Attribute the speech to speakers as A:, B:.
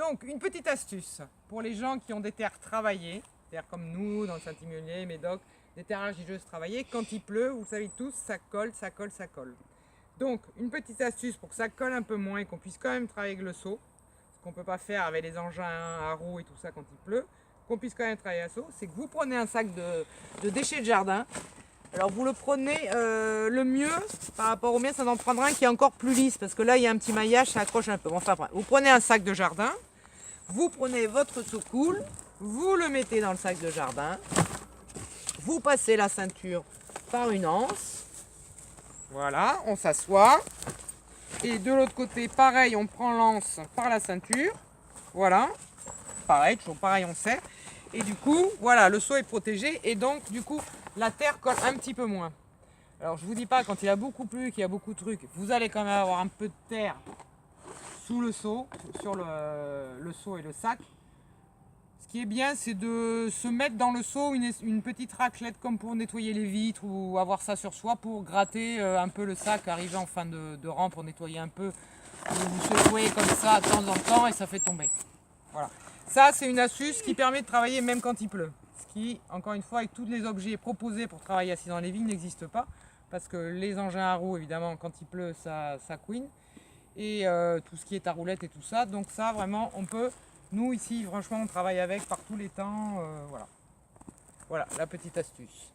A: Donc, une petite astuce pour les gens qui ont des terres travaillées, c'est-à-dire comme nous, dans le Saint-Emilion, Médoc, des terres argileuses travaillées, quand il pleut, vous le savez tous, ça colle, ça colle, ça colle. Donc, une petite astuce pour que ça colle un peu moins et qu'on puisse quand même travailler avec le seau, ce qu'on ne peut pas faire avec les engins à roues et tout ça quand il pleut, qu'on puisse quand même travailler à seau, c'est que vous prenez un sac de déchets de jardin. Alors vous le prenez le mieux par rapport au mien, ça en prendra un qui est encore plus lisse parce que là il y a un petit maillage, ça accroche un peu. Enfin, vous prenez un sac de jardin, vous prenez votre seau cool, vous le mettez dans le sac de jardin, vous passez la ceinture par une anse, voilà, on s'assoit. Et de l'autre côté, pareil, on prend l'anse par la ceinture, voilà, pareil, toujours pareil, on serre. Et du coup, voilà, le seau est protégé et donc du coup, la terre colle un petit peu moins. Alors je vous dis pas, quand il y a beaucoup plu, qu'il y a beaucoup de trucs, vous allez quand même avoir un peu de terre sous le seau, sur le seau et le sac. Ce qui est bien, c'est de se mettre dans le seau une petite raclette comme pour nettoyer les vitres ou avoir ça sur soi pour gratter un peu le sac, arriver en fin de rang pour nettoyer un peu. Vous secouez comme ça de temps en temps et ça fait tomber. Voilà. Ça, c'est une astuce qui permet de travailler même quand il pleut. Ce qui, encore une fois, avec tous les objets proposés pour travailler assis dans les vignes, n'existe pas. Parce que les engins à roues, évidemment, quand il pleut, ça couine. Et tout ce qui est à roulette et tout ça. Donc ça, vraiment, on peut... Nous, ici, franchement, on travaille avec par tous les temps. Voilà. Voilà, la petite astuce.